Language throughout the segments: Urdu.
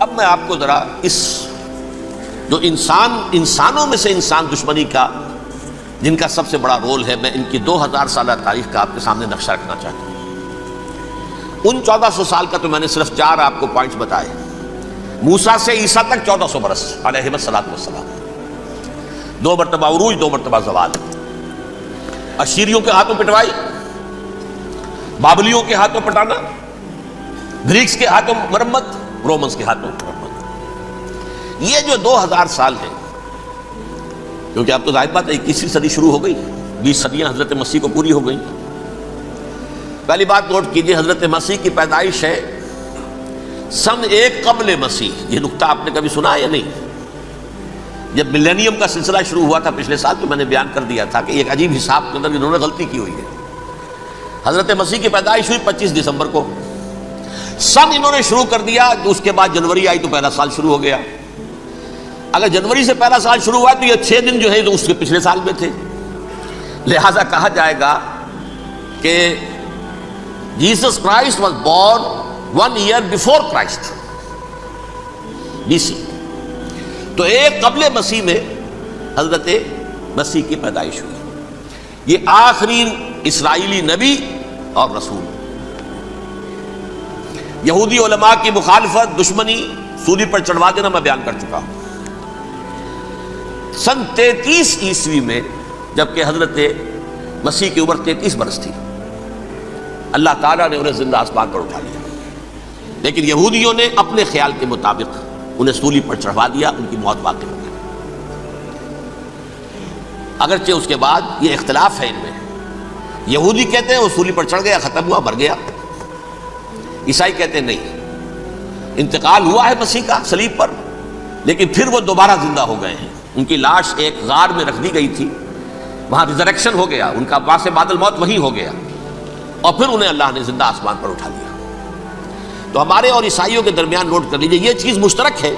اب میں آپ کو ذرا اس جو انسانوں میں سے انسان دشمنی کا جن کا سب سے بڑا رول ہے، میں ان کی 2000 سالہ تاریخ کا آپ کے سامنے نقشہ رکھنا چاہتا ہوں۔ ان 1400 سال کا تو میں نے صرف 4 آپ کو پوائنٹس بتائے۔ موسیٰ سے عیسیٰ تک 1400 برس علیہ السلام، 2 مرتبہ عروج، 2 مرتبہ زوال، اشیریوں کے ہاتھوں پٹوائی، بابلیوں کے ہاتھوں پٹانا، گریکس کے ہاتھوں مرمت، رومنس کے ہاتھوں مرمت۔ یہ جو 2000 سال ہیں، کیونکہ اب تو ظاہر بات ہے 21ویں صدی شروع ہو گئی، 20 صدیاں حضرت مسیح کو پوری ہو گئی۔ پہلی بات نوٹ کیجئے، حضرت مسیح کی پیدائش ہے سن 1 قبل مسیح۔ یہ نقطہ آپ نے کبھی سنا ہے یا نہیں؟ جب ملینیم کا سلسلہ شروع ہوا تھا پچھلے سال، تو میں نے بیان کر دیا تھا کہ ایک عجیب حساب کے اندر انہوں نے غلطی کی ہوئی ہے۔ حضرت مسیح کی پیدائش ہوئی 25 دسمبر کو، سن انہوں نے شروع کر دیا، اس کے بعد جنوری آئی تو پہلا سال شروع ہو گیا۔ اگر جنوری سے پہلا سال شروع ہوا تو یہ 6 دن جو ہے تو اس کے پچھلے سال میں تھے، لہذا کہا جائے گا کہ Jesus Christ was born 1 year before Christ BC۔ تو 1 قبل مسیح میں حضرت مسیح کی پیدائش ہوئی۔ یہ آخری اسرائیلی نبی اور رسول۔ یہودی علماء کی مخالفت، دشمنی، سولی پر چڑھوا دینا میں بیان کر چکا ہوں۔ سن 33 عیسوی میں جبکہ حضرت مسیح کی عمر 33 برس تھی، اللہ تعالیٰ نے انہیں زندہ آسمان پر اٹھا لیا، لیکن یہودیوں نے اپنے خیال کے مطابق انہیں سولی پر چڑھوا دیا، ان کی موت واقع ہو گئی۔ اگرچہ اس کے بعد یہ اختلاف ہے ان میں، یہودی کہتے ہیں وہ سولی پر چڑھ گیا، ختم ہوا، مر گیا، عیسائی کہتے ہیں نہیں، انتقال ہوا ہے مسیح کا صلیب پر، لیکن پھر وہ دوبارہ زندہ ہو گئے ہیں۔ ان کی لاش ایک غار میں رکھ دی گئی تھی، وہاں ریزریکشن ہو گیا، ان کا باعث بعد الموت وہی ہو گیا، اور پھر انہیں اللہ نے زندہ آسمان پر اٹھا دیا۔ تو ہمارے اور عیسائیوں کے درمیان نوٹ کر لیجئے، یہ چیز مشترک ہے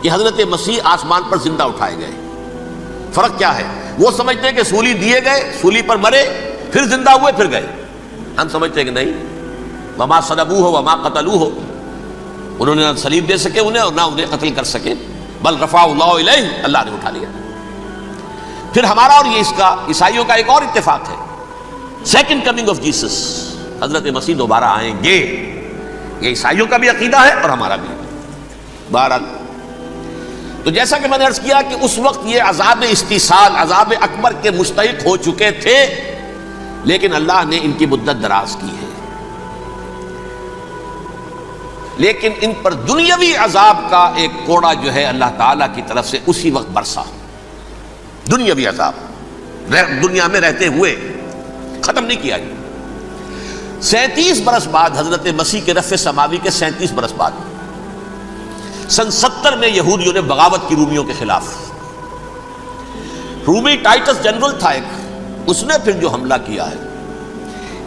کہ حضرت مسیح آسمان پر زندہ اٹھائے گئے۔ فرق کیا ہے؟ وہ سمجھتے ہیں کہ سولی دیے گئے، سولی پر مرے، پھر زندہ ہوئے، پھر گئے۔ ہم سمجھتے ہیں کہ نہیں، وما صلبوہ وما قتلوہ، انہوں نے نہ صلیب دے سکے انہیں اور نہ انہیں قتل کر سکے، بل رفع اللہ الیہ، اللہ نے اٹھا لیا۔ پھر ہمارا اور یہ اس کا عیسائیوں کا ایک اور اتفاق ہے، سیکنڈ کمنگ آف جیسس، حضرت مسیح دوبارہ آئیں گے، یہ عیسائیوں کا بھی عقیدہ ہے اور ہمارا بھی۔ بہرحال تو جیسا کہ میں نے عرض کیا کہ اس وقت یہ عذاب استیصال، عذاب اکبر کے مستحق ہو چکے تھے، لیکن اللہ نے ان کی مدت دراز کی ہے، لیکن ان پر دنیاوی عذاب کا ایک کوڑا جو ہے اللہ تعالیٰ کی طرف سے اسی وقت برسا۔ دنیاوی عذاب دنیا میں رہتے ہوئے ختم نہیں کیا۔ 37 برس بعد حضرت مسیح کے رفع سماوی کے 37 برس بعد سن 70 میں یہودیوں نے بغاوت کی رومیوں کے خلاف، رومی ٹائٹس جنرل تھا ایک، اس نے پھر جو حملہ کیا ہے،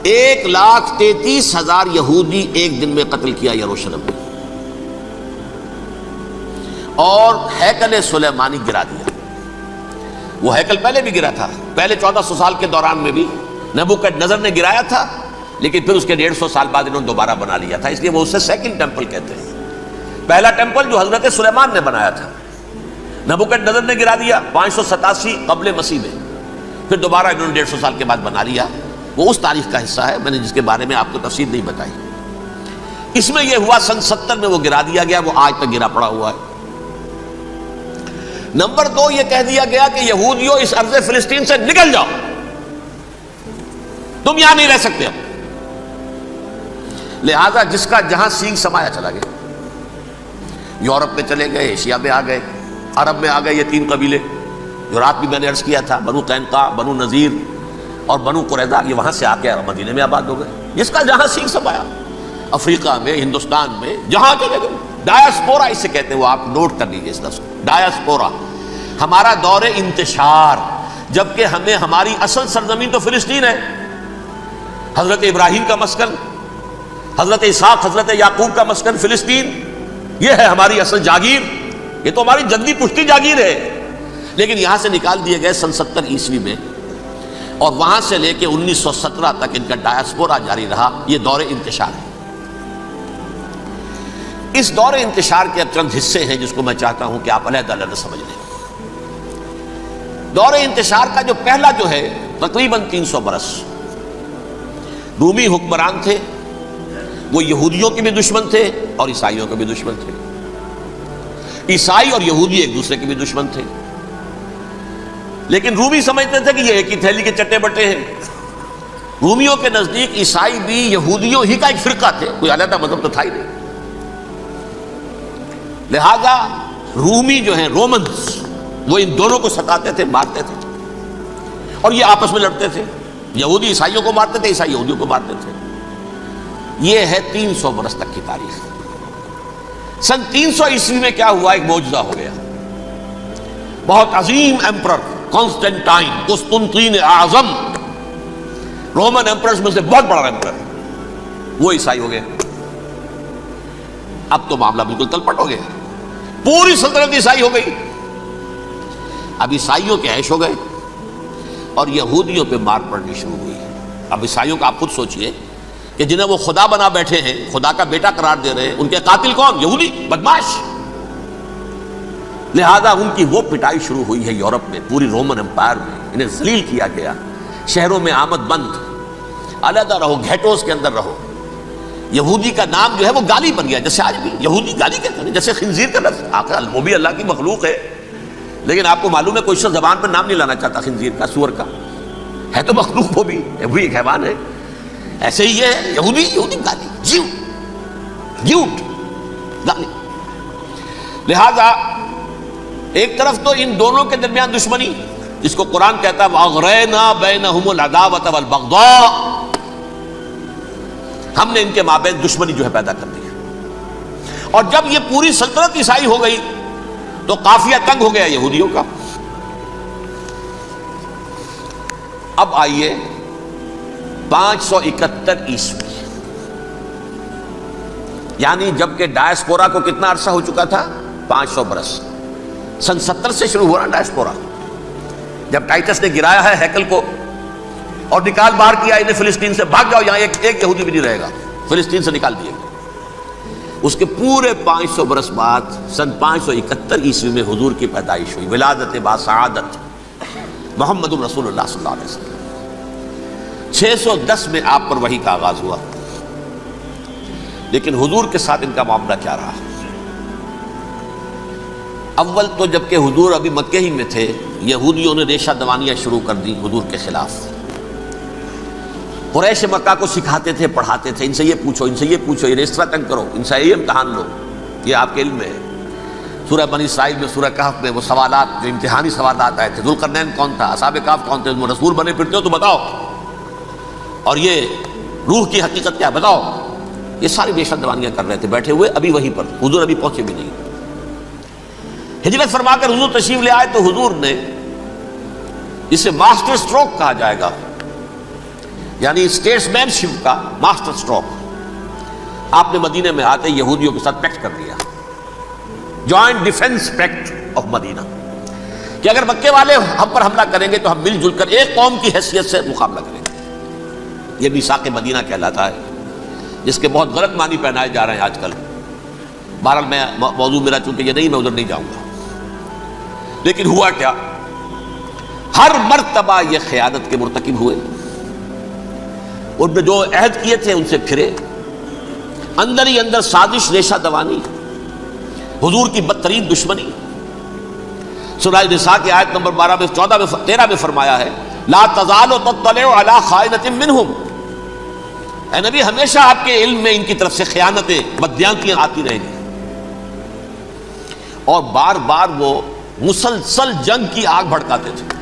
1,33,000 یہودی ایک دن میں قتل کیا یروشلم میں، اور ہیکل سلیمانی گرا دیا۔ وہ ہیکل پہلے بھی گرا تھا، پہلے 1400 سال کے دوران میں بھی نبوکدنضر نے گرایا تھا، لیکن پھر اس کے 150 سال بعد انہوں نے دوبارہ بنا لیا تھا، اس لیے وہ اسے سیکنڈ ٹیمپل کہتے ہیں۔ پہلا ٹیمپل جو حضرت سلیمان نے بنایا تھا، نبوکدنضر نے گرا دیا 587 قبل مسیح میں، پھر دوبارہ انہوں نے 150 سال کے بعد بنا لیا۔ وہ اس تاریخ کا حصہ ہے، میں نے جس کے بارے میں آپ کو تفصیل نہیں بتائی۔ اس میں یہ ہوا سن 70 میں وہ گرا دیا گیا، وہ آج تک گرا پڑا ہوا ہے۔ نمبر 2، یہ کہہ دیا گیا کہ یہودیوں اس ارض فلسطین سے نکل جاؤ، تم یہاں نہیں رہ سکتے اب۔ لہذا جس کا جہاں سینگ سمایا چلا گیا، یورپ میں چلے گئے، ایشیا میں آ گئے، عرب میں آ گئے، یہ 3 قبیلے جو رات بھی میں نے عرض کیا تھا، بنو قینقاع، بنو نذیر اور بنو قریظہ، یہ وہاں سے آ کے مدینے میں آباد ہو گئے، جس کا جہاں سینگ سمایا، افریقہ میں، ہندوستان میں، جہاں چلے گئے۔ ڈایاسپورا اسے کہتے ہیں، وہ آپ نوٹ کر لیجیے اس لفظ کو، ڈایاسپورا، ہمارا دور انتشار، جبکہ ہمیں ہماری اصل سرزمین تو فلسطین ہے، حضرت ابراہیم کا مسکن، حضرت اسحاق، حضرت یعقوب کا مسکن فلسطین، یہ ہے ہماری اصل جاگیر، یہ تو ہماری جدی پشتی جاگیر ہے، لیکن یہاں سے نکال دیے گئے سن 70 عیسوی میں، اور وہاں سے لے کے 1917 تک ان کا ڈایاسپورا جاری رہا۔ یہ دور انتشار ہے۔ اس دور انتشار کے اب چند حصے ہیں جس کو میں چاہتا ہوں کہ آپ علیحدہ علیحدہ سمجھ لیں۔ دور انتشار کا جو پہلا جو ہے تقریباً 300 برس رومی حکمران تھے، وہ یہودیوں کے بھی دشمن تھے اور عیسائیوں کے بھی دشمن تھے۔ عیسائی اور یہودی ایک دوسرے کے بھی دشمن تھے، لیکن رومی سمجھتے تھے کہ یہ ایک ہی تھیلی کے چٹے بٹے ہیں۔ رومیوں کے نزدیک عیسائی بھی یہودیوں ہی کا ایک فرقہ تھے، کوئی علیحدہ مذہب تو تھا ہی نہیں۔ لہذا رومی جو ہیں رومنز، وہ ان دونوں کو ستاتے تھے، مارتے تھے، اور یہ آپس میں لڑتے تھے۔ یہودی عیسائیوں کو مارتے تھے، عیسائی یہودیوں کو مارتے تھے۔ یہ ہے 300 برس تک کی تاریخ۔ سن 300 عیسوی میں کیا ہوا؟ ایک معجزہ ہو گیا۔ بہت عظیم ایمپرر کانسٹینٹائن، قسطنطین اعظم، رومن ایمپررز میں سے بہت بڑا ایمپرر، وہ عیسائی ہو گئے۔ اب تو معاملہ بالکل تلپٹ ہو گیا، پوری سلطنت عیسائی ہو گئی۔ اب عیسائیوں کے عیش ہو گئے اور یہودیوں پہ مار پڑنی شروع ہوئی۔ اب عیسائیوں کا آپ خود سوچئے کہ جنہیں وہ خدا بنا بیٹھے ہیں، خدا کا بیٹا قرار دے رہے ہیں، ان کے قاتل کون؟ یہودی بدماش۔ لہذا ان کی وہ پٹائی شروع ہوئی ہے یورپ میں، پوری رومن امپائر میں انہیں ذلیل کیا گیا۔ شہروں میں آمد بند، علیحدہ رہو، گھیٹوز کے اندر رہو۔ یہودی کا نام جو ہے وہ گالی بن گیا، جیسے آج بھی یہودی گالی کہتے ہیں، جیسے خنزیر کا لفظ آخر وہ بھی اللہ کی مخلوق ہے، لیکن آپ کو معلوم ہے کوئی شخص زبان پر نام نہیں لانا چاہتا خنزیر کا، سور کا، ہے تو مخلوق، وہ بھی ایک حیوان ہے۔ ایسے ہی یہ ہے یہودی گالی، جیوٹ گالی۔ لہذا ایک طرف تو ان دونوں کے درمیان دشمنی، جس کو قرآن کہتا ہے وَأَغْرَيْنَا بَيْنَهُمُ الْعَدَاوَةَ وَالْبَغْضَاءَ، ہم نے ان کے مابین دشمنی جو ہے پیدا کر دی۔ اور جب یہ پوری سلطنت عیسائی ہو گئی تو قافیہ تنگ ہو گیا یہودیوں کا۔ اب آئیے 571 عیسوی، یعنی جبکہ ڈائسپورا کو کتنا عرصہ ہو چکا تھا؟ 500 برس۔ سن 70 سے شروع ہوا نا ڈائسپورا، جب ٹائٹس نے گرایا ہے ہیکل کو اور نکال باہر کیا انہیں فلسطین سے، بھاگ جاؤ یہاں ایک یہودی بھی نہیں رہے گا، فلسطین سے نکال دیے گئے۔ اس کے پورے 500 برس بعد سن 571 عیسوی میں حضور کی پیدائش ہوئی، ولادت باسعادت محمد رسول اللہ صلی اللہ علیہ وسلم۔ 610 میں آپ پر وحی کا آغاز ہوا، لیکن حضور کے ساتھ ان کا معاملہ کیا رہا؟ اول تو جبکہ حضور ابھی مکہ ہی میں تھے، یہودیوں نے ریشہ دوانیاں شروع کر دی حضور کے خلاف۔ قریش مکہ کو سکھاتے تھے، پڑھاتے تھے، ان سے یہ پوچھو، ان سے یہ پوچھو، یہ اس طرح تنگ کرو، ان سے یہ امتحان لو، یہ آپ کے علم میں ہے۔ سورہ بنی اسرائیل میں، سورہ کہف میں وہ سوالات، جو امتحانی سوالات آئے تھے، ذوالقرنین کون تھا، اصحاب کہف کون تھے، تم رسول بنے پھرتے ہو تو بتاؤ، اور یہ روح کی حقیقت کیا بتاؤ۔ یہ ساری ریشہ دوانیاں کر رہے تھے بیٹھے ہوئے ابھی وہیں پر، حضور ابھی پہنچے بھی نہیں۔ ہجرت فرما کر حضور تشریف لے آئے تو حضور نے، جسے ماسٹر سٹروک کہا جائے گا، یعنی اسٹیٹس مین شپ کا ماسٹر سٹروک، آپ نے مدینے میں آتے یہودیوں کے ساتھ پیکٹ کر دیا، جوائنٹ ڈیفنس پیکٹ آف مدینہ، کہ اگر مکے والے ہم پر حملہ کریں گے تو ہم مل جل کر ایک قوم کی حیثیت سے مقابلہ کریں گے۔ یہ میثاق مدینہ کہلاتا ہے، جس کے بہت غلط معنی پہنائے جا رہے ہیں آج کل۔ بہرحال میں موضوع میرا چونکہ یہ نہیں، میں ادھر نہیں جاؤں گا، لیکن ہوا کیا؟ ہر مرتبہ یہ خیانت کے مرتکب ہوئے، ان میں جو عہد کیے تھے ان سے پھرے، اندر ہی اندر سازش، ریشہ دوانی، حضور کی بدترین دشمنی۔ سورہ نساء کی آیت نمبر 12 میں، 14 میں، 13 میں فرمایا ہے لا تزال تطلع علی خائنۃ منہم، اے نبی ہمیشہ آپ کے علم میں ان کی طرف سے خیانتیں، بدیانتیاں آتی رہیں گی۔ اور بار بار وہ مسلسل جنگ کی آگ بھڑکاتے تھے،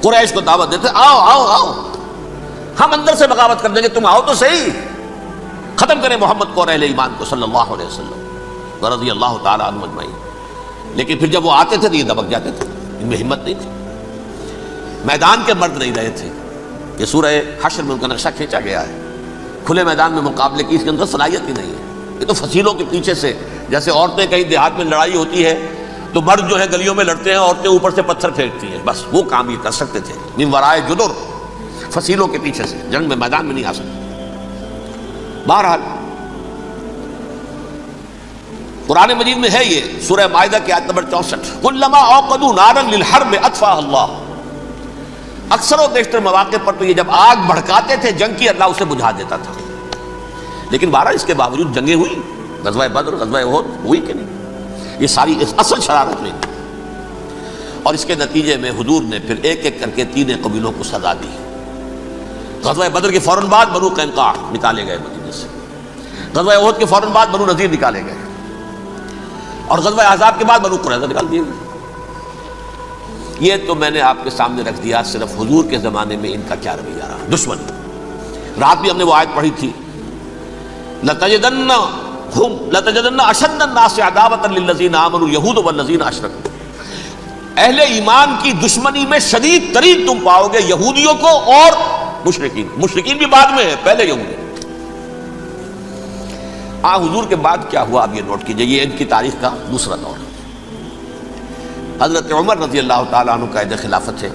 قریش کو دعوت دیتے، آؤ آؤ آؤ، ہم اندر سے بغاوت کر دیں گے، تم آؤ تو صحیح، ختم کریں محمد کو اور اہل ایمان کو صلی اللہ علیہ وسلم ورضی اللہ تعالی عنہم اجمعین۔ لیکن پھر جب وہ آتے تھے تو یہ دبک جاتے تھے، ان میں ہمت نہیں تھی، میدان کے مرد نہیں رہے تھے۔ یہ سورہ حشر میں ان کا نقشہ کھینچا گیا ہے، کھلے میدان میں مقابلے کی اس کے اندر صلاحیت ہی نہیں ہے۔ یہ تو فصیلوں کے پیچھے سے، جیسے عورتیں کہیں دیہات میں لڑائی ہوتی ہے تو مرد جو ہے گلیوں میں لڑتے ہیں، عورتیں اوپر سے پتھر پھینکتی ہیں، بس وہ کام یہ کر سکتے تھے، من ورائے جدر، فصیلوں کے پیچھے سے، جنگ میں میدان میں نہیں آ سکتے۔ بہرحال قرآن مجید میں ہے یہ سورہ مائدہ کی آیت نمبر 64، کلما اوقدوا نارا للحرب اطفاها اللہ۔ اکثر و بیشتر مواقع پر تو یہ جب آگ بھڑکاتے تھے جنگ کی، اللہ اسے بجھا دیتا تھا، لیکن بہرحال اس کے باوجود جنگیں ہوئی، غزوہ بدر، غزوہ احد ہوئی کہ نہیں؟ یہ ساری اصل شرارت میں، اور اس کے نتیجے میں حضور نے پھر ایک ایک کر کے 3 قبیلوں کو سزا دی۔ غزوہ بدر کے فوراً بعد بنو قینقاع نکالے گئے مدینے سے، غزوہ احد کے فوراً بعد بنو نذیر نکالے گئے، اور غزوہ احزاب کے بعد بنو قریظہ نکال دیے گئے۔ یہ تو میں نے آپ کے سامنے رکھ دیا صرف حضور کے زمانے میں ان کا کیا رویہ رہا، دشمن۔ رات بھی ہم نے وہ آیت پڑھی تھی، لَتَجِدَنَّ أَشَدَّ النَّاسِ عَدَاوَةً لِلَّذِينَ آمَنُوا الْيَهُودُ وَالَّذِينَ أَشْرَكُوا۔ اہل ایمان کی دشمنی میں شدید ترین تم پاؤ گے یہودیوں کو اور مشرکین۔ مشرکین بھی بعد میں ہے، پہلے یہودی۔ حضور کے بعد کیا ہوا اب یہ نوٹ کیجئے، یہ ان کی تاریخ کا دوسرا دور۔ حضرت عمر رضی اللہ تعالیٰ عنہ قائد خلافت ہے،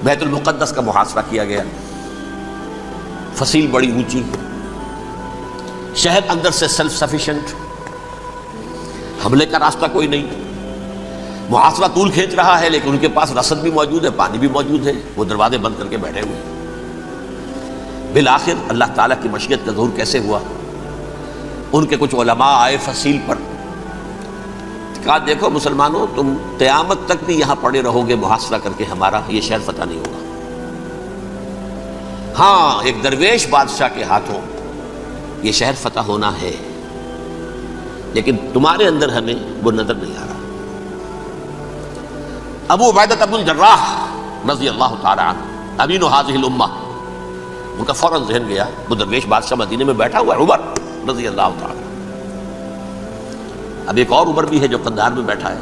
بیت المقدس کا محاصرہ کیا گیا، فصیل بڑی اونچی، شہر اندر سے سیلف سفیشنٹ، حملے کا راستہ کوئی نہیں، محاصرہ طول کھینچ رہا ہے، لیکن ان کے پاس رسد بھی موجود ہے، پانی بھی موجود ہے، وہ دروازے بند کر کے بیٹھے ہوئے۔ بالآخر اللہ تعالیٰ کی مشیت کا ظہور کیسے ہوا؟ ان کے کچھ علماء آئے فصیل پر، کہا دیکھو مسلمانوں، تم قیامت تک بھی یہاں پڑے رہو گے محاصرہ کر کے، ہمارا یہ شہر فتح نہیں ہوگا۔ ہاں ایک درویش بادشاہ کے ہاتھوں یہ شہر فتح ہونا ہے، لیکن تمہارے اندر ہمیں وہ نظر نہیں آ رہا۔ ابو عبیدہ بن الجراح رضی اللہ تعالی عنہ، امین هذه الامہ، ان کا فوراً ذہن گیا وہ درویش بادشاہ مدینے میں بیٹھا ہوا ہے، عمر رضی اللہ تعالی۔ اب ایک اور عمر بھی ہے جو قندھار میں بیٹھا ہے،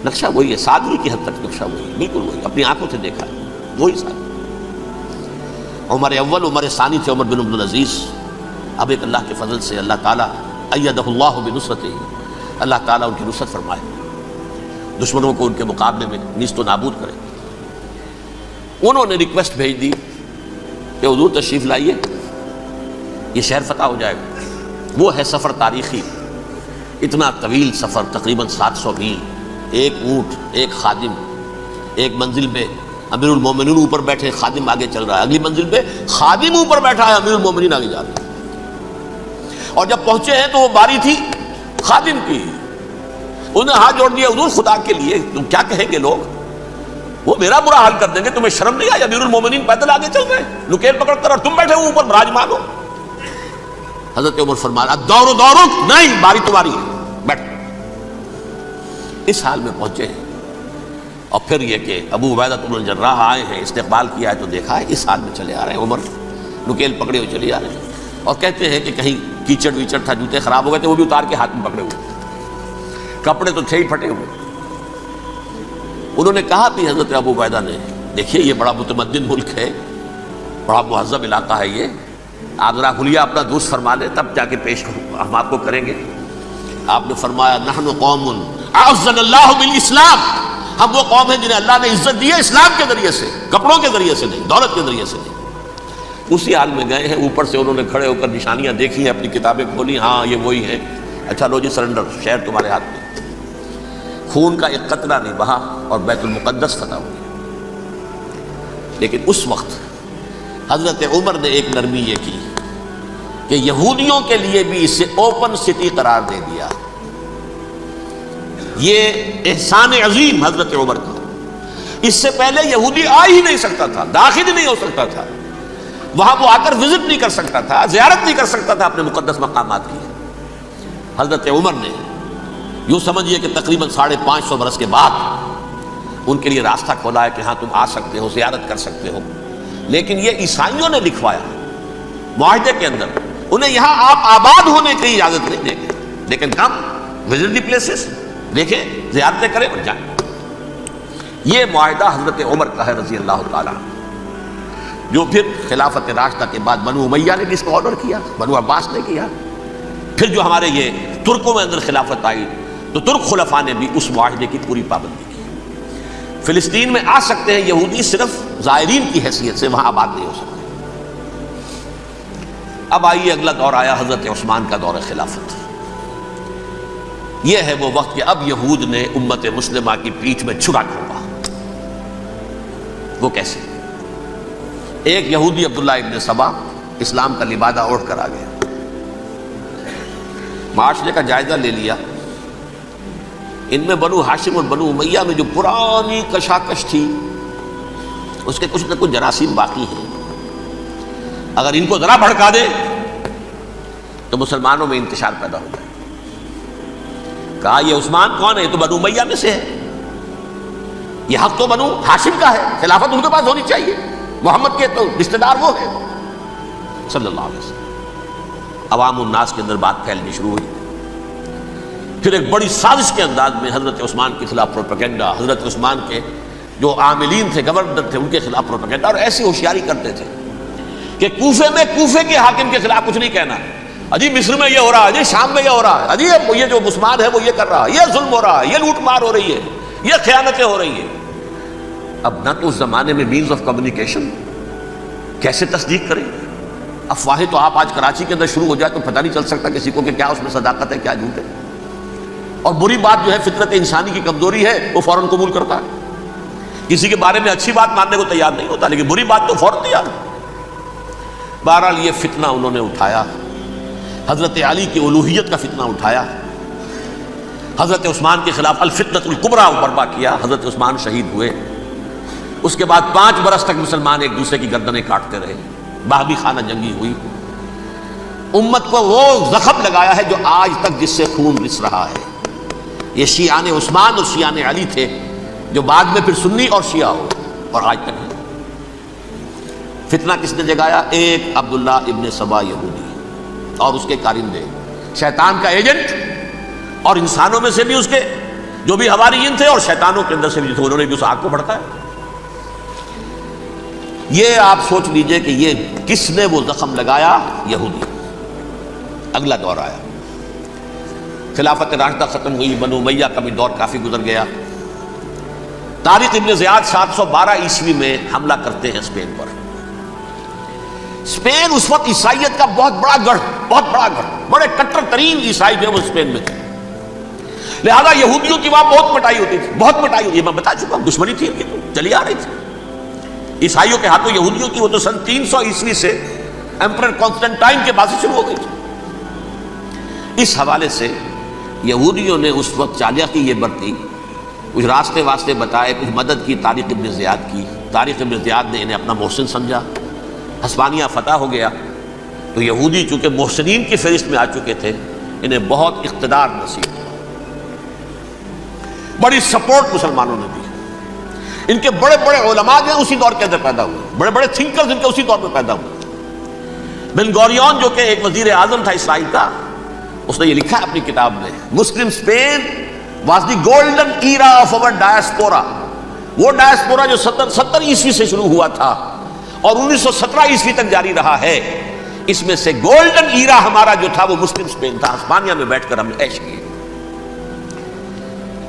نقشہ وہی ہے، سادگی کی حد تک نقشہ وہی، بالکل وہی، اپنی آنکھوں سے دیکھا ہے، وہی سادگی۔ عمر اول عمر ثانی تھے عمر بن عبد العزیز۔ اب ایک اللہ کے فضل سے اللہ تعالیٰ ایدہ اللہ بنصرتہ، اللہ تعالیٰ ان کی نصرت فرمائے، دشمنوں کو ان کے مقابلے میں نیست و نابود کرے۔ انہوں نے ریکویسٹ بھیج دی کہ حضور تشریف لائیے، یہ شہر فتح ہو جائے گا۔ وہ ہے سفر تاریخی، اتنا طویل سفر، تقریباً 700 میل، ایک اونٹ، ایک خادم، ایک منزل پہ امیر المومنین اوپر بیٹھے، خادم آگے چل رہا ہے، اگلی منزل پہ خادم اوپر بیٹھا ہے، امیر المومنین آگے جا رہے ہیں۔ اور جب پہنچے ہیں تو وہ باری تھی خادم کی، انہوں نے ہاتھ جوڑ دیا، حضور خدا کے لیے تم کیا کہیں گے لوگ، وہ میرا برا حال کر دیں گے، تمہیں شرم نہیں آئی؟ امیر المومنین پیدل آگے چل رہے ہیں نکیل پکڑ کر، اور تم بیٹھے ہو اوپر براجمان ہو۔ حضرت عمر فرمایا دور دورک، نہیں باری تمہاری ہے، بیٹھ۔ اس حال میں پہنچے ہیں، اور پھر یہ کہ ابو عبیدہ بن الجراح آئے ہیں، استقبال کیا ہے تو دیکھا ہے اس حال میں چلے آ رہے ہیں، عمر نکیل پکڑے ہوئے چلے آ رہے ہیں، اور کہتے ہیں کہ کہیں کیچڑ ویچڑ تھا، جوتے خراب ہو گئے تھے، وہ بھی اتار کے ہاتھ میں پکڑے ہوئے، کپڑے تو تھے ہی پھٹے ہوئے۔ انہوں نے کہا بھی حضرت ابو عبیدہ نے، دیکھیے یہ بڑا متمدن ملک ہے، بڑا مہذب علاقہ ہے یہ، آپ ذرا حلیہ اپنا درست فرما لیں تب جا کے پیش ہم آپ کو کریں گے۔ آپ نے فرمایا نحن قوم اعزنا اللہ بالاسلام، ہم وہ قوم ہیں جنہیں اللہ نے عزت دی ہے اسلام کے ذریعے سے، کپڑوں کے ذریعے سے نہیں، دولت کے ذریعے سے نہیں۔ اسی حال میں گئے ہیں، اوپر سے انہوں نے کھڑے ہو کر نشانیاں دیکھی ہیں، اپنی کتابیں کھولی، ہاں یہ وہی ہیں، اچھا لو جی سرنڈر، شہر تمہارے ہاتھ میں۔ خون کا ایک قطرہ نہیں بہا اور بیت المقدس فتح ہو گیا۔ لیکن اس وقت حضرت عمر نے ایک نرمی یہ کی کہ یہودیوں کے لیے بھی اسے اوپن سٹی قرار دے دیا۔ یہ احسان عظیم حضرت عمر کا، اس سے پہلے یہودی آ ہی نہیں سکتا تھا، داخل ہی نہیں ہو سکتا تھا، وہاں وہ آ کر وزٹ نہیں کر سکتا تھا، زیارت نہیں کر سکتا تھا اپنے مقدس مقامات کی۔ حضرت عمر نے یوں سمجھیے کہ تقریباً 550 برس کے بعد ان کے لیے راستہ کھولا ہے کہ ہاں تم آ سکتے ہو، زیارت کر سکتے ہو۔ لیکن یہ عیسائیوں نے لکھوایا معاہدے کے اندر، انہیں یہاں آپ آباد ہونے کی اجازت نہیں دیں گے، لیکن کم وزٹ دی پلیسز، دیکھیں زیارتیں کریں اور جائیں۔ یہ معاہدہ حضرت عمر کا ہے رضی اللہ تعالیٰ، جو پھر خلافت راشدہ کے بعد بنو امیہ نے بھی اس کو آرڈر کیا، بنو عباس نے کیا، پھر جو ہمارے یہ ترکوں میں اندر خلافت آئی تو ترک خلفاء نے بھی اس معاہدے کی پوری پابندی کی۔ فلسطین میں آ سکتے ہیں یہودی صرف زائرین کی حیثیت سے، وہاں آباد نہیں ہو سکتے۔ اب آئیے اگلا دور آیا حضرت عثمان کا دور خلافت۔ یہ ہے وہ وقت کہ اب یہود نے امت مسلمہ کی پیٹھ میں چھرا کھوپا. وہ کیسے؟ ایک یہودی عبداللہ ابن سبا اسلام کا لبادہ اوڑھ کر آ گیا، معاشرے کا جائزہ لے لیا. ان میں بنو ہاشم اور بنو امیہ میں جو پرانی کشاکش تھی اس کے کچھ نہ کچھ جراثیم باقی ہیں. اگر ان کو ذرا بھڑکا دے تو مسلمانوں میں انتشار پیدا ہو جائے. کہا یہ عثمان کون ہے؟ یہ تو بنو امیہ میں سے ہے، یہ حق تو بنو ہاشم کا ہے، خلافت ان کے پاس ہونی چاہیے، محمد کے تو رشتہ دار وہ ہے صلی اللہ علیہ وسلم. عوام الناس کے اندر بات پھیلنی شروع ہوئی. پھر ایک بڑی سازش کے انداز میں حضرت عثمان کے خلاف پروپیگنڈا، حضرت عثمان کے جو عاملین تھے، گورنر تھے، ان کے خلاف پروپیگنڈا، اور ایسی ہوشیاری کرتے تھے کہ کوفے میں کوفے کے حاکم کے خلاف کچھ نہیں کہنا. اجی مصر میں یہ ہو رہا ہے، اجی شام میں یہ ہو رہا ہے، اجی یہ جو عثمان ہے وہ یہ کر رہا ہے، یہ ظلم ہو رہا ہے، یہ لوٹ مار ہو رہی ہے، یہ خیانتیں ہو رہی ہیں. اب نہ تو اس زمانے میں مینز آف کمیونیکیشن، کیسے تصدیق کریں؟ افواہیں تو آپ آج کراچی کے اندر شروع ہو جائے تو پتہ نہیں چل سکتا کسی کو کہ کیا اس میں صداقت ہے کیا جھوٹ ہے. اور بری بات جو ہے فطرت انسانی کی کمزوری ہے، وہ فوراً قبول کرتا ہے. کسی کے بارے میں اچھی بات ماننے کو تیار نہیں ہوتا، لیکن بری بات تو فوراً تیار ہے. بہرحال یہ فتنہ انہوں نے اٹھایا، حضرت علی کی الوہیت کا فتنہ اٹھایا، حضرت عثمان کے خلاف الفتنۃ الکبریٰ برپا کیا. حضرت عثمان شہید ہوئے. اس کے بعد 5 برس تک مسلمان ایک دوسرے کی گردنیں کاٹتے رہے، باہمی خانہ جنگی ہوئی. امت کو وہ زخم لگایا ہے جو آج تک جس سے خون رس رہا ہے. یہ شیعان عثمان اور شیعان علی تھے جو بعد میں پھر سنی اور شیعہ ہو، اور آج تک ہے. فتنہ کس نے جگایا؟ ایک عبداللہ ابن سبا یہودی اور اس کے کارندے، شیطان کا ایجنٹ، اور انسانوں میں سے بھی اس کے جو بھی حواریین تھے اور شیطانوں کے اندر سے بھی تھے، انہوں نے بھی اس آگ کو بھڑکایا. یہ آپ سوچ لیجئے کہ یہ کس نے وہ زخم لگایا؟ یہودی. اگلا دور آیا، خلافت راشدہ ختم ہوئی، بنو امیہ کا بھی دور کافی گزر گیا. طارق ابن زیاد 712 عیسوی میں حملہ کرتے ہیں اسپین پر. اسپین اس وقت عیسائیت کا بہت بڑا گڑھ، بڑے کٹر ترین عیسائی جو وہ اسپین میں تھے. لہذا یہودیوں کی وہاں بہت پٹائی ہوتی تھی، بہت پٹائی ہوئی. میں بتا چکا ہوں، دشمنی تھی ان کی تو چلی آ رہی تھی عیسائیوں کے ہاتھوں یہودیوں کی. وہ تو سن 300 عیسوی سے ایمپرر کانسٹنٹائن کے بعد سے شروع ہو گئی تھی. اس حوالے سے یہودیوں نے اس وقت چالاکی یہ برتی، کچھ راستے واسطے بتائے، کچھ مدد کی طارق ابن زیاد کی. طارق ابن زیاد نے انہیں اپنا محسن سمجھا. ہسپانیہ فتح ہو گیا تو یہودی چونکہ محسنین کی فہرست میں آ چکے تھے، انہیں بہت اقتدار نصیب ہوا، بڑی سپورٹ مسلمانوں نے دی. ان کے بڑے بڑے علماء جو اسی دور کے اندر پیدا ہوئے، بڑے بڑے تھنکرز ان کے اسی دور میں پیدا ہوئے. بن گوریون جو کہ ایک وزیر اعظم تھا اسرائیل کا، اس نے یہ لکھا ہے اپنی کتاب میں، Muslim Spain was the golden era of our diaspora. وہ ڈائسپورا جو 70 عیسوی سے شروع ہوا تھا اور 1917 عیسوی تک جاری رہا ہے، اس میں سے گولڈن ایرا ہمارا جو تھا وہ مسلم اسپین تھا. ہسپانیہ میں بیٹھ کر ہم نے عیش کیے.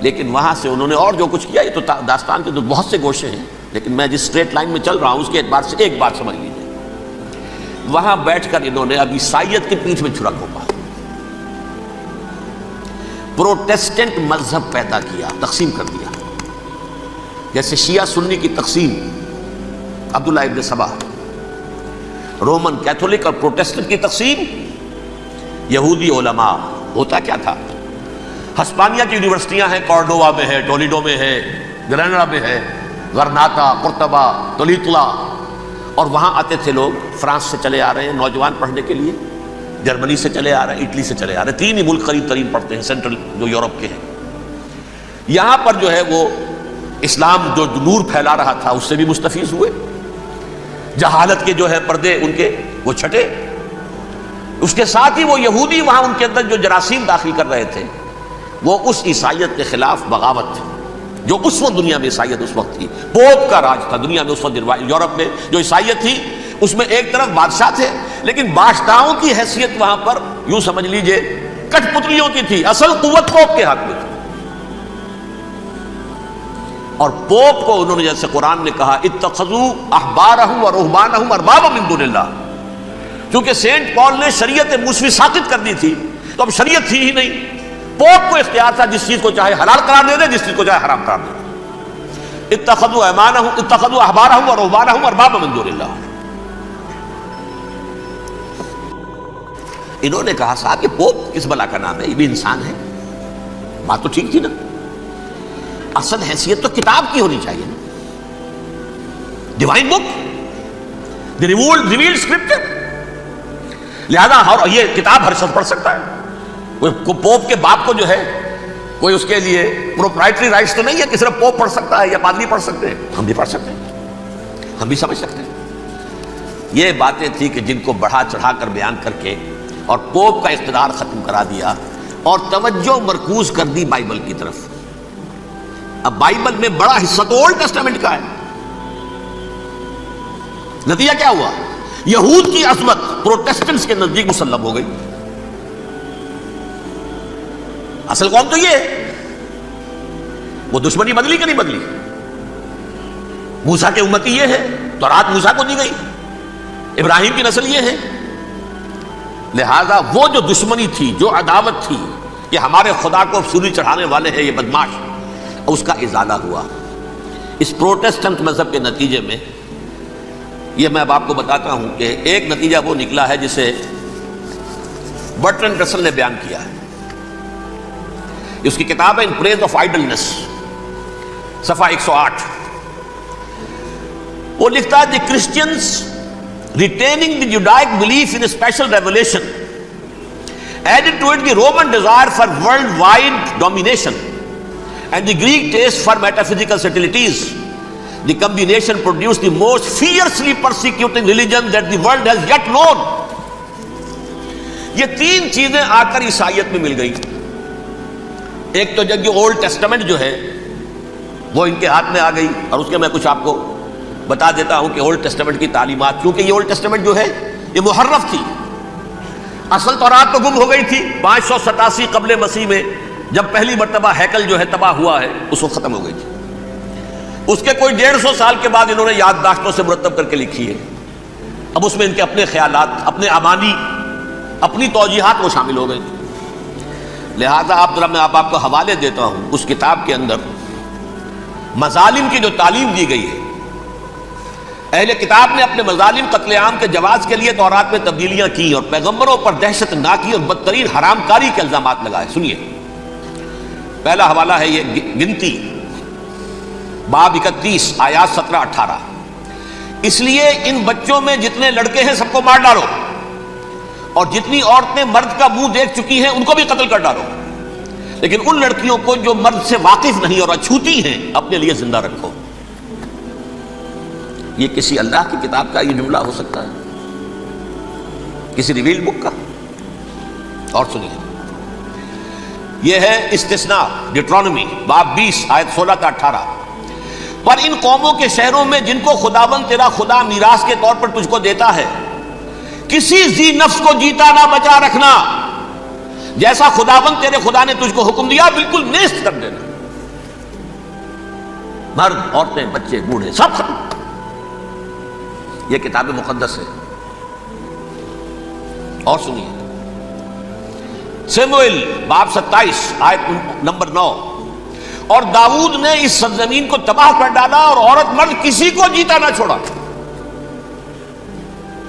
لیکن وہاں سے انہوں نے اور جو کچھ کیا، یہ تو داستان کے تو بہت سے گوشے ہیں، لیکن میں جس اسٹریٹ لائن میں چل رہا ہوں اس کے اعتبار سے ایک بات سمجھ لیجیے. وہاں بیٹھ کر انہوں نے اب عیسائیت کی پیٹھ میں چھرا گھونپا، پروٹیسٹنٹ مذہب پیدا کیا، تقسیم کر دیا. جیسے شیعہ سنی کی تقسیم، عبداللہ ابن سبا. رومن کیتھولک اور پروٹیسٹنٹ کی تقسیم، یہودی علماء. ہوتا کیا تھا؟ ہسپانیہ کی یونیورسٹیاں ہیں، کارڈووا میں ہے، ٹولیڈو میں ہے، گریناڈا میں ہے، غرناطہ، قرطبہ، تولیتلا. اور وہاں آتے تھے لوگ، فرانس سے چلے آ رہے ہیں نوجوان پڑھنے کے لیے، جرمنی سے چلے آ رہے ہیں، اٹلی سے چلے آ رہے ہیں. 3 ہی ملک قریب ترین پڑھتے ہیں سینٹرل جو یورپ کے ہیں. یہاں پر جو ہے وہ اسلام جو نور پھیلا رہا تھا اس سے بھی مستفیض ہوئے. جہالت کے جو ہے پردے ان کے وہ چھٹے. اس کے ساتھ ہی وہ یہودی وہاں ان کے اندر جو جراثیم داخل کر رہے تھے، وہ اس عیسائیت کے خلاف بغاوت تھی جو اس وقت دنیا میں عیسائیت اس وقت تھی. پوپ کا راج تھا دنیا میں اس وقت. یورپ میں جو عیسائیت تھی اس میں ایک طرف بادشاہ تھے، لیکن بادشاہوں کی حیثیت وہاں پر یوں سمجھ لیجئے کٹ پتلیوں کی تھی. اصل قوت پوپ کے ہاتھ میں تھی. اور پوپ کو انہوں نے جیسے قرآن نے کہا اتخذوا احبارهم ورهبانهم اربابا من دون اللہ. چونکہ سینٹ پال نے شریعت موسوی ساقط کر دی تھی تو اب شریعت تھی ہی نہیں. پوپ کو اختیار تھا جس چیز کو چاہے حلال قرار دے دے، جس چیز کو چاہے حرام قرار دے دے۔ اتخذوا احبارهم ورهبانهم اربابا من دون اللہ۔ انہوں نے کہا صاحب یہ پوپ کس بلا کا نام ہے، یہ بھی انسان ہے۔ بات تو ٹھیک تھی نا، اصل حیثیت تو کتاب کی ہونی چاہیے نا، ڈیوائن بک، دی ریویلڈ اسکرپچر۔ لہذا یہ کتاب ہر شخص پڑھ سکتا ہے، کوئی پوپ کے باپ کو جو ہے کوئی اس کے لیے پروپرائٹری رائٹس تو نہیں ہے کہ صرف پوپ پڑھ سکتا ہے یا پادری پڑھ سکتے ہیں، ہم بھی پڑھ سکتے ہیں، ہم بھی سمجھ سکتے ہیں۔ یہ باتیں تھی کہ جن کو بڑھا چڑھا کر بیان کر کے اور پوپ کا اقتدار ختم کرا دیا اور توجہ مرکوز کر دی بائبل کی طرف۔ اب بائبل میں بڑا حصہ تو اولڈ ٹیسٹامنٹ کا ہے۔ نتیجہ کیا ہوا؟ یہود کی عظمت پروٹیسٹنٹس کے نزدیک مسلم ہو گئی۔ اصل قوم تو یہ ہے، وہ دشمنی بدلی کہ نہیں بدلی؟ موسیٰ کے امتی یہ ہے، تورات موسیٰ کو دی گئی، ابراہیم کی نسل یہ ہے۔ لہذا وہ جو دشمنی تھی، جو عداوت تھی کہ ہمارے خدا کو سولی چڑھانے والے ہیں یہ بدماش، اس کا ازالہ ہوا اس پروٹیسٹنٹ مذہب کے نتیجے میں۔ یہ میں اب آپ کو بتاتا ہوں کہ ایک نتیجہ وہ نکلا ہے جسے برٹرنڈ رسل نے بیان کیا ہے۔ اس کی کتاب ہے ان پریز آف آئیڈلنس، صفحہ 108۔ وہ لکھتا ہے دی Christians retaining the Judaic belief in a special revelation added to it the Roman desire for worldwide domination and the Greek taste for metaphysical subtleties. The combination produced the most fiercely persecuting religion that the world has yet known. یہ تین چیزیں آ کر عیسائیت میں مل گئی۔ ایک تو جب یہ اولڈ ٹیسٹمنٹ جو ہے وہ ان کے ہاتھ میں آ گئی، اور اس کے میں کچھ آپ کو بتا دیتا ہوں کہ اولڈ ٹیسٹمنٹ کی تعلیمات، کیونکہ یہ اولڈ ٹیسٹمنٹ جو ہے یہ محرف تھی، اصل تورات تو گم ہو گئی تھی 587 قبل مسیح میں، جب پہلی مرتبہ ہیکل جو ہے تباہ ہوا ہے اس وقت ختم ہو گئی تھی۔ اس کے کوئی 150 سال کے بعد انہوں نے یادداشتوں سے مرتب کر کے لکھی ہے۔ اب اس میں ان کے اپنے خیالات، اپنے امانی، اپنی توجیحات وہ شامل ہو گئی۔ لہذا آپ ذرا میں آپ کو حوالے دیتا ہوں، اس کتاب کے اندر مظالم کی جو تعلیم دی گئی ہے، اہل کتاب نے اپنے مظالم قتل عام کے جواز کے لیے تورات میں تبدیلیاں کی اور پیغمبروں پر دہشت ناکی اور بدترین حرام کاری کے الزامات لگائے۔ سنیے، پہلا حوالہ ہے یہ گنتی باب 31 آیات 17-18۔ اس لیے ان بچوں میں جتنے لڑکے ہیں سب کو مار ڈالو، اور جتنی عورتیں مرد کا منہ دیکھ چکی ہیں ان کو بھی قتل کر ڈالو، لیکن ان لڑکیوں کو جو مرد سے واقف نہیں اور اچھوتی ہیں اپنے لیے زندہ رکھو۔ یہ کسی اللہ کی کتاب کا یہ جملہ ہو سکتا ہے؟ کسی ریویل بک کا؟ اور سنیے، یہ ہے استثناء ڈیٹرانومی باب 20 آیت 16-18۔ پر ان قوموں کے شہروں میں جن کو خداوند تیرا خدا میراث کے طور پر تجھ کو دیتا ہے، کسی ذی نفس کو جیتا نہ بچا رکھنا، جیسا خداوند تیرے خدا نے تجھ کو حکم دیا بالکل نیست کر دینا۔ مرد، عورتیں، بچے، بوڑھے سب ختم۔ یہ کتاب مقدس ہے۔ اور سنیے، سموئیل باب 27 آیت نمبر 9۔ اور داؤد نے اس سرزمین کو تباہ کر ڈالا اور عورت مرد کسی کو جیتا نہ چھوڑا۔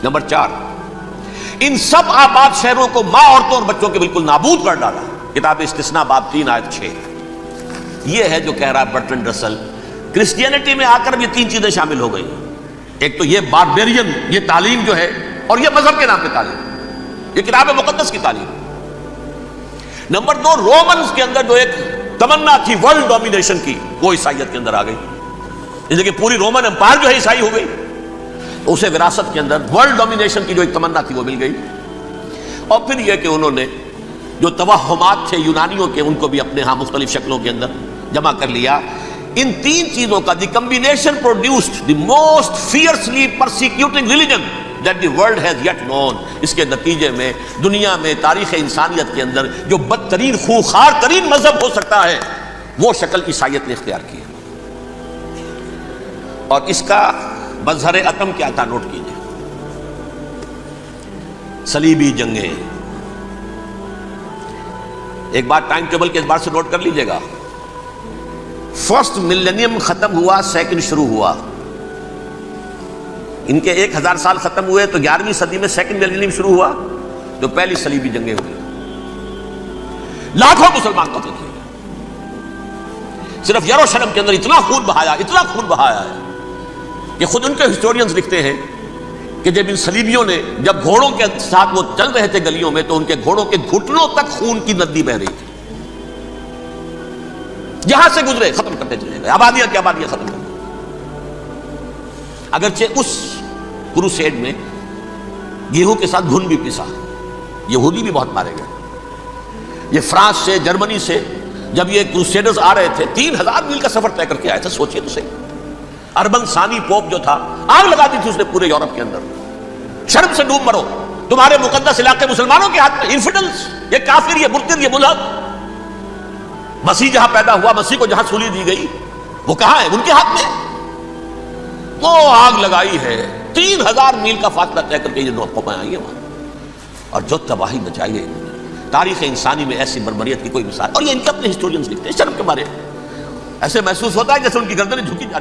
نمبر 4، ان سب آباد شہروں کو ماں، عورتوں اور بچوں کے بالکل نابود کر ڈالا۔ کتاب استثناء باب 3 آیت 6۔ یہ ہے جو کہہ رہا ہے برٹرنڈ رسل، کرسچینٹی میں آ کر یہ تین چیزیں شامل ہو گئی۔ ایک تو یہ باربیرین، یہ تعلیم جو ہے، اور یہ مذہب کے نام پہ تعلیم، یہ کتاب مقدس کی تعلیم۔ نمبر 2، رومنز کے اندر جو ایک تمنا تھی ورلڈ ڈومینیشن کی، وہ عیسائیت کے اندر آ گئی، جیسے کہ پوری رومن امپائر جو ہے عیسائی ہو گئی، اسے وراثت کے اندر ورلڈ ڈومینیشن کی جو ایک تمنا تھی وہ مل گئی۔ اور پھر یہ کہ انہوں نے جو توہمات تھے یونانیوں کے، ان کو بھی اپنے ہاں مختلف شکلوں کے اندر جمع کر لیا۔ ان تین چیزوں کا the combination produced the most fiercely persecuting religion that the world has yet known. اس کے نتیجے میں دنیا میں تاریخ انسانیت کے اندر جو بدترین خوخار ترین مذہب ہو سکتا ہے وہ شکل عیسائیت نے اختیار کی۔ اور اس کا مظہر عتم کیا تھا؟ نوٹ کیجیے، صلیبی جنگیں، ایک بات ٹائم ٹیبل کے اعتبار سے نوٹ کر لیجئے گا، فرسٹ ملینیم ختم ہوا، سیکنڈ شروع ہوا۔ ان کے 1000 سال ختم ہوئے تو 11ویں صدی میں سیکنڈ ملینیم شروع ہوا، جو پہلی صلیبی جنگیں ہوئی، لاکھوں مسلمان قتل کیے گئے۔ صرف یروشلم کے اندر اتنا خون بہایا ہے کہ خود ان کے ہسٹورینز لکھتے ہیں کہ جب ان صلیبیوں نے، جب گھوڑوں کے ساتھ وہ چل رہے تھے گلیوں میں، تو ان کے گھوڑوں کے گھٹنوں تک خون کی ندی بہ رہی تھی، جہاں سے گزرے ختم کرتے چلے گئے، آبادیاں کی آبادیاں ختم کر دی۔ اگرچہ اس کروسیڈ میں گیہوں کے ساتھ گھن بھی پسا، یہودی بھی بہت مارے گئے۔ یہ فرانس سے، جرمنی سے جب یہ کروسیڈرز آ رہے تھے، 3000 میل کا سفر طے کر کے آئے تھے، سوچئے تو صحیح۔ اربن ثانی پوپ جو تھا، آگ لگا دی تھی اس نے پورے یورپ کے اندر، شرم سے ڈوب مرو، تمہارے مقدس علاقے مسلمانوں کے ہاتھ میں، انفیڈلز، یہ کافر، یہ مرتد، یہ ملحد۔ مسیح جہاں پیدا ہوا، مسیح کو جہاں سولی دی گئی، وہ کہاں ہے؟ ان کے ہاتھ میں۔ وہ آگ لگائی ہے، 3000 میل کا فاصلہ طے کر کے یہ قومیں آئی ہیں وہاں، اور جو تباہی مچائی ہے انہوں نے۔ تاریخ انسانی میں ایسی بربریت کی کوئی مثال، اور یہ ان کے اپنے ہسٹورینز لکھتے ہیں۔ شرم کے مارے ایسے محسوس ہوتا ہے جیسے ان کی گردنیں جھکی جا رہی